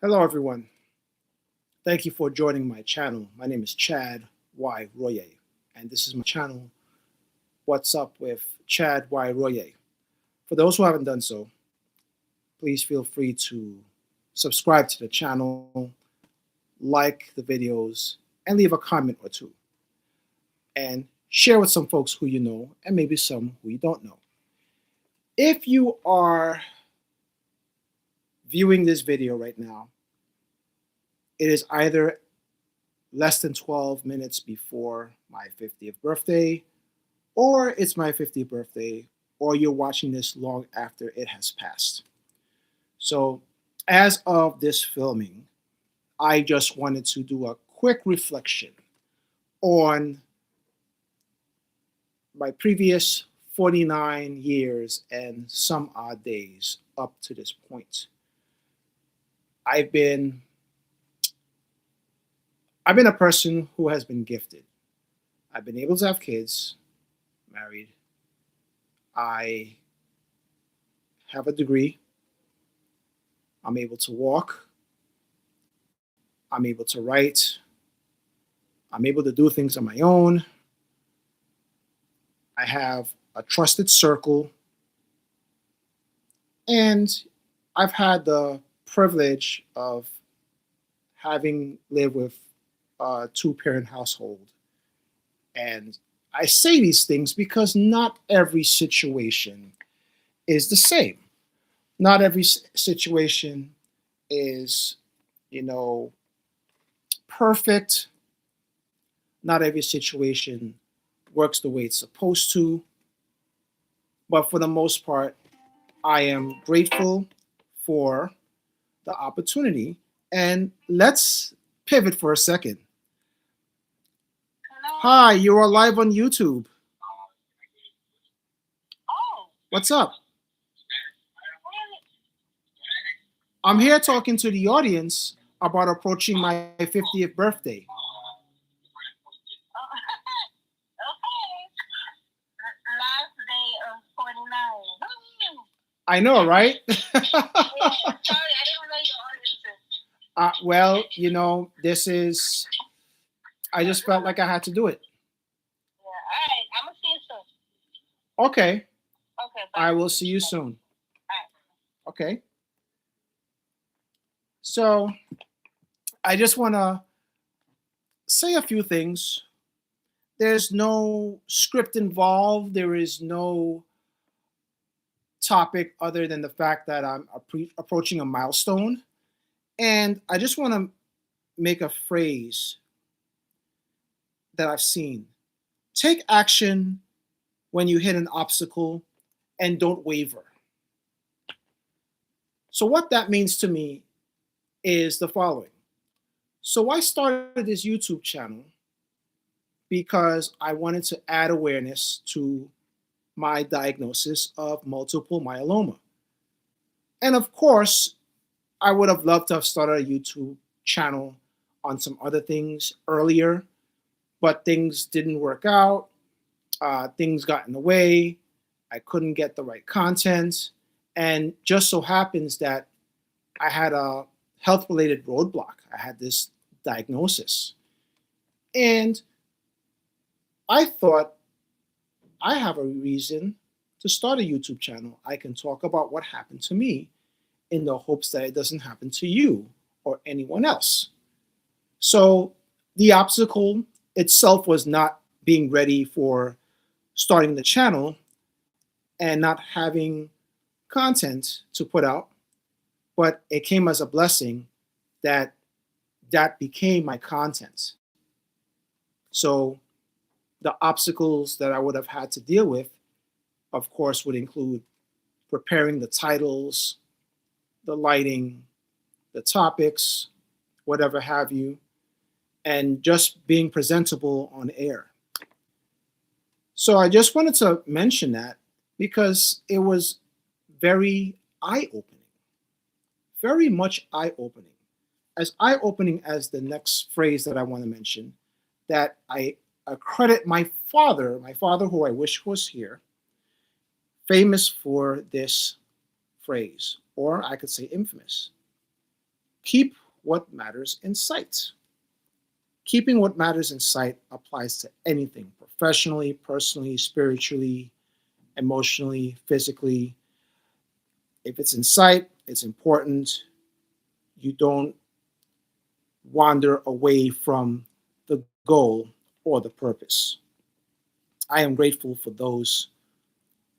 Hello, everyone. Thank you for joining my channel. My name is Chad Y. Royer, and this is my channel, What's Up with Chad Y. Royer. For those who haven't done so, please feel free to subscribe to the channel, like the videos, and leave a comment or two. And share with some folks who you know, and maybe some who you don't know. If you are viewing this video right now, it is either less than 12 minutes before my 50th birthday, or it's my 50th birthday, or you're watching this long after it has passed. So, as of this filming, I just wanted to do a quick reflection on my previous 49 years and some odd days up to this point. I've been a person who has been gifted. I've been able to have kids, married. I have a degree. I'm able to walk. I'm able to write. I'm able to do things on my own. I have a trusted circle. And I've had the privilege of having lived with a two-parent household. And I say these things because not every situation is the same. Not every situation is, perfect. Not every situation works the way it's supposed to. But for the most part, I am grateful for the opportunity. And let's pivot for a second. Hello. Hi, you are live on YouTube. Oh, What's up? really? I'm here talking to the audience about approaching my 50th birthday. Oh, okay. Last day of 49. I know, right? Yeah, sorry, I didn't know you audiences. Well, I just felt like I had to do it. Yeah, all right. I'm gonna see you soon. Okay, Okay, I bye. will see you soon. All right. Okay, so I just want to say a few things. There's no script involved, there is no topic other than the fact that I'm approaching a milestone. And I just want to make a phrase that I've seen: take action when you hit an obstacle and don't waver. So, what that means to me is the following. So, I started this YouTube channel because I wanted to add awareness to my diagnosis of multiple myeloma. And of course, I would have loved to have started a YouTube channel on some other things earlier, but things didn't work out. Things got in the way. I couldn't get the right content. And just so happens that I had a health related roadblock. I had this diagnosis. And I thought, I have a reason to start a YouTube channel. I can talk about what happened to me in the hopes that it doesn't happen to you or anyone else. So the obstacle itself was not being ready for starting the channel and not having content to put out, but it came as a blessing that that became my content. So the obstacles that I would have had to deal with, of course, would include preparing the titles, the lighting, the topics, whatever have you, and just being presentable on air. So I just wanted to mention that because it was very eye opening, very much eye opening. As eye opening as the next phrase that I want to mention, that I credit my father who I wish was here, famous for this phrase, or I could say infamous. Keep what matters in sight. Keeping what matters in sight applies to anything professionally, personally, spiritually, emotionally, physically. If it's in sight, it's important. You don't wander away from the goal or the purpose. I am grateful for those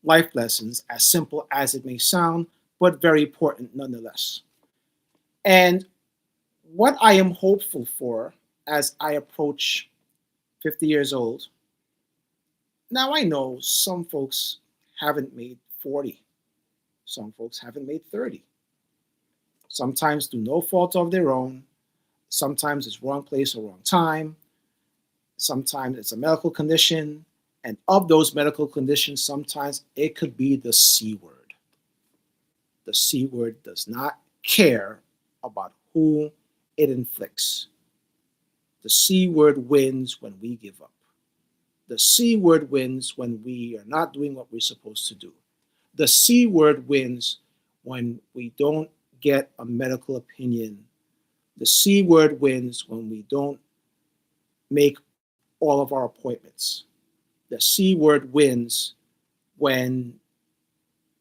life lessons, as simple as it may sound, but very important nonetheless. And what I am hopeful for as I approach 50 years old, now I know some folks haven't made 40, some folks haven't made 30, sometimes through no fault of their own, sometimes it's wrong place or wrong time, sometimes it's a medical condition, and of those medical conditions, sometimes it could be the C word. The C word does not care about who it inflicts. The C word wins when we give up. The C word wins when we are not doing what we're supposed to do. The C word wins when we don't get a medical opinion. The C word wins when we don't make all of our appointments. The C word wins when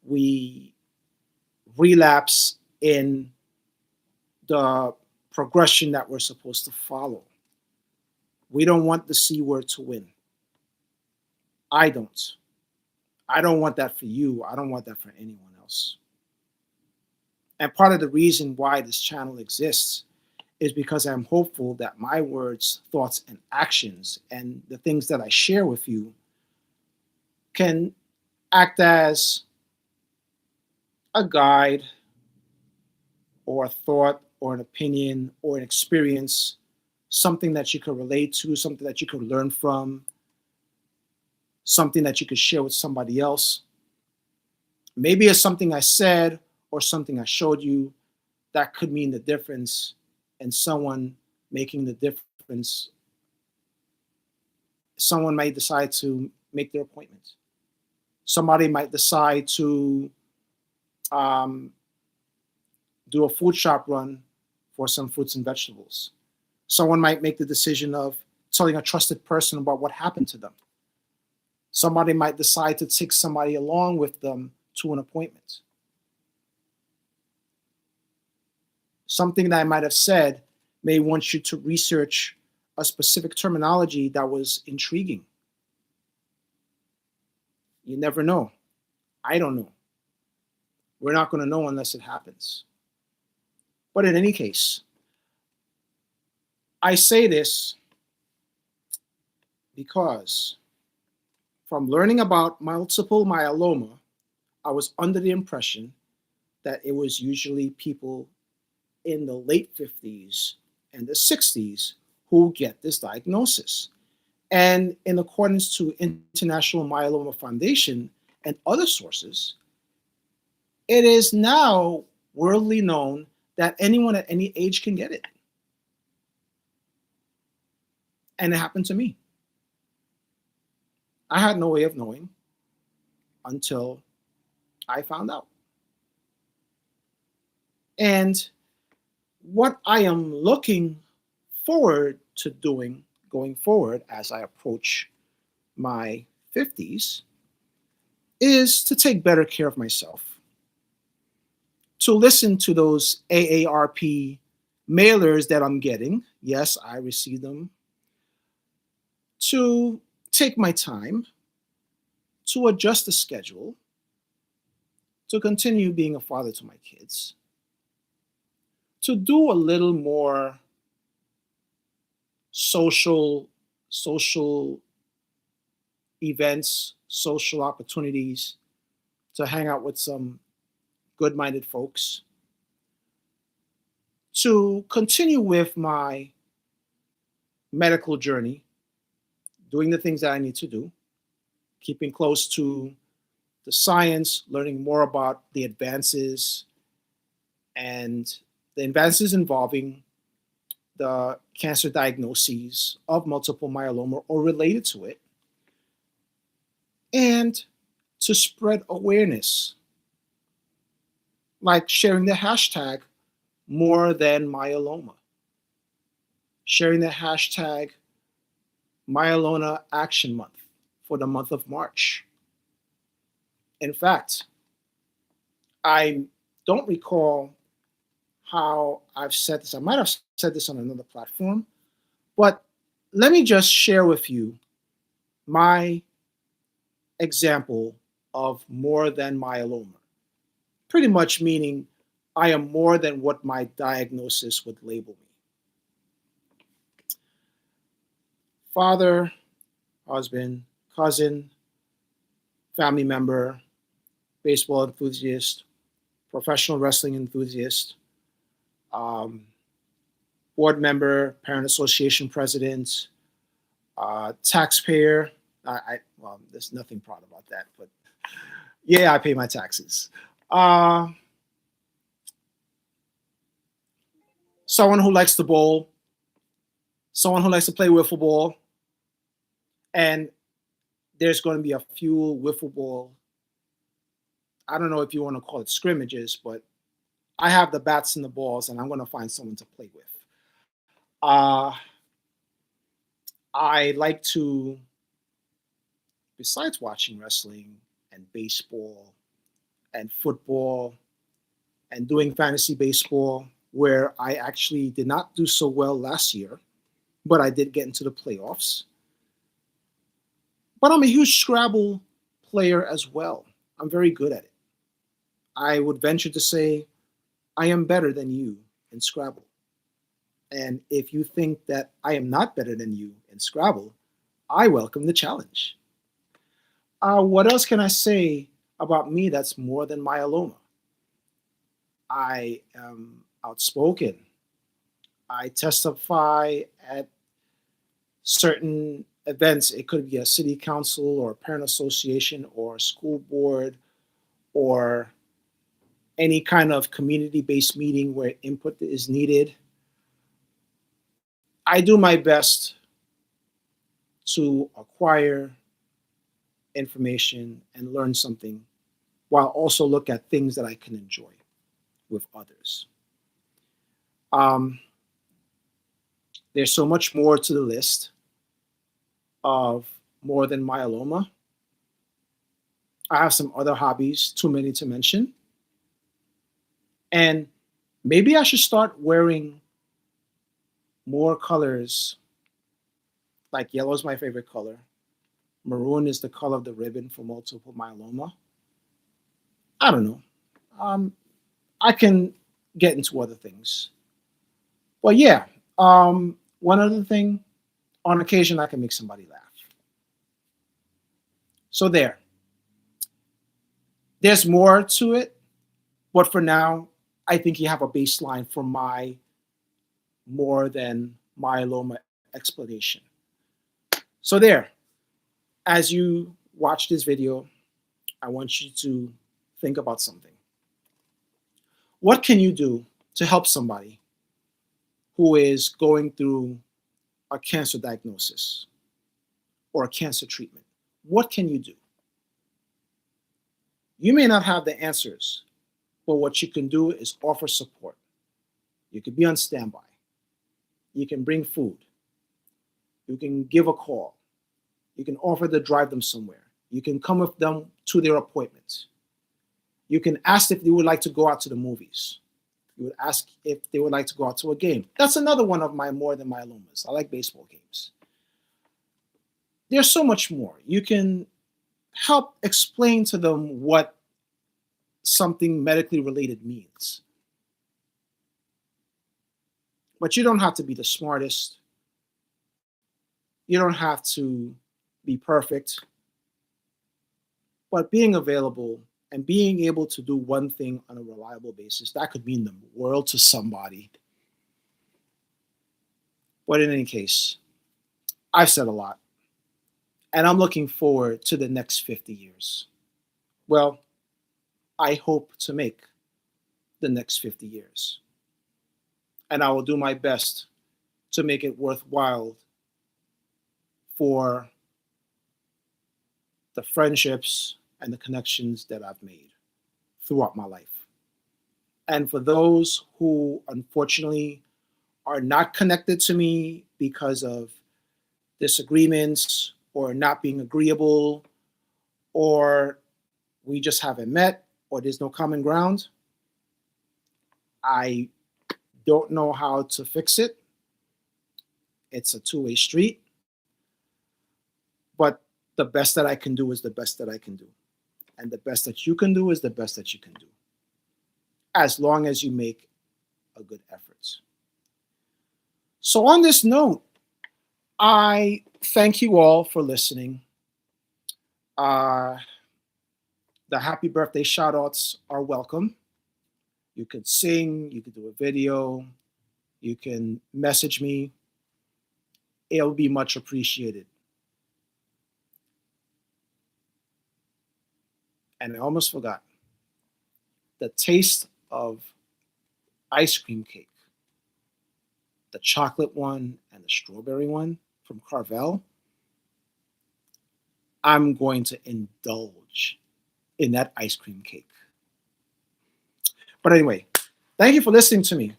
we relapse in the progression that we're supposed to follow. We don't want the C word to win. I don't. I don't want that for you. I don't want that for anyone else. And part of the reason why this channel exists is because I'm hopeful that my words, thoughts, and actions, and the things that I share with you, can act as a guide or a thought or an opinion or an experience, something that you could relate to, something that you could learn from, something that you could share with somebody else. Maybe it's something I said or something I showed you that could mean the difference in someone making the difference. Someone might decide to make their appointment. Somebody might decide to um, do a food shop run for some fruits and vegetables. Someone might make the decision of telling a trusted person about what happened to them. Somebody might decide to take somebody along with them to an appointment. Something that I might have said may want you to research a specific terminology that was intriguing. You never know. I don't know. We're not going to know unless it happens. But in any case, I say this because from learning about multiple myeloma, I was under the impression that it was usually people in the late 50s and the 60s who get this diagnosis. And in accordance to International Myeloma Foundation and other sources, it is now worldly known that anyone at any age can get it. And it happened to me. I had no way of knowing until I found out. And what I am looking forward to doing going forward as I approach my 50s is to take better care of myself, to listen to those AARP mailers that I'm getting. Yes, I receive them. To take my time, to adjust the schedule, to continue being a father to my kids, to do a little more social social events, social opportunities, to hang out with some good-minded folks, to continue with my medical journey, doing the things that I need to do, keeping close to the science, learning more about the advances and the advances involving the cancer diagnoses of multiple myeloma or related to it, and to spread awareness, like sharing the hashtag more than myeloma, sharing the hashtag Myeloma Action Month for the month of March. In fact, I don't recall how I've said this. I might have said this on another platform, but let me just share with you my example of more than myeloma. Pretty much meaning I am more than what my diagnosis would label me. Father, husband, cousin, family member, baseball enthusiast, professional wrestling enthusiast, um, board member, parent association president, taxpayer. Well, there's nothing proud about that, but yeah, I pay my taxes. Uh, Someone who likes to bowl, someone who likes to play wiffle ball, and there's going to be a few wiffle ball. I don't know if you want to call it scrimmages, but I have the bats and the balls, and I'm going to find someone to play with. Uh, I like to, besides watching wrestling and baseball and football and doing fantasy baseball, where I actually did not do so well last year, but I did get into the playoffs. But I'm a huge Scrabble player as well. I'm very good at it. I would venture to say I am better than you in Scrabble. And if you think that I am not better than you in Scrabble, I welcome the challenge. What else can I say about me that's more than myeloma? I am outspoken. I testify at certain events. It could be a city council or a parent association or a school board or any kind of community based meeting where input is needed. I do my best to acquire information and learn something while also look at things that I can enjoy with others. Um, there's so much more to the list of more than myeloma. I have some other hobbies, too many to mention. And maybe I should start wearing more colors. Like yellow is my favorite color. Maroon is the color of the ribbon for multiple myeloma. I don't know. Um, I can get into other things. But yeah, one other thing, on occasion, I can make somebody laugh. So there's more to it, but for now, I think you have a baseline for my more than myeloma explanation. So as you watch this video, I want you to think about something. What can you do to help somebody who is going through a cancer diagnosis or a cancer treatment? What can you do? You may not have the answers, but what you can do is offer support. You can be on standby. You can bring food. You can give a call. You can offer to drive them somewhere. You can come with them to their appointments. You can ask if they would like to go out to the movies. You would ask if they would like to go out to a game. That's another one of my more than myelomas. I like baseball games. There's so much more. You can help explain to them what something medically related means. But you don't have to be the smartest. You don't have to be perfect. But being available and being able to do one thing on a reliable basis, that could mean the world to somebody. But in any case, I've said a lot. And I'm looking forward to the next 50 years. Well, I hope to make the next 50 years. And I will do my best to make it worthwhile for the friendships and the connections that I've made throughout my life. And for those who unfortunately are not connected to me because of disagreements or not being agreeable, or we just haven't met, or there's no common ground, I don't know how to fix it. It's a two-way street, but the best that I can do is the best that I can do. And the best that you can do is the best that you can do, as long as you make a good effort. So, on this note, I thank you all for listening. Uh, the happy birthday shout outs are welcome. You could sing, you could do a video, you can message me. It'll be much appreciated. And I almost forgot the taste of ice cream cake, the chocolate one and the strawberry one from Carvel. I'm going to indulge in that ice cream cake. But anyway, thank you for listening to me.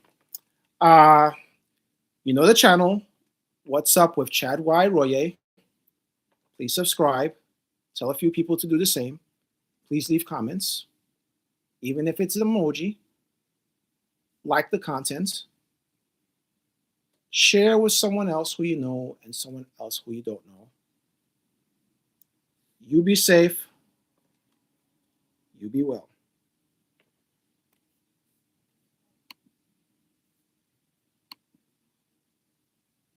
Uh, you know the channel. What's up with Chad Y. Royer? Please subscribe. Tell a few people to do the same. Please leave comments, even if it's an emoji. Like the content. Share with someone else who you know and someone else who you don't know. You be safe. You be well.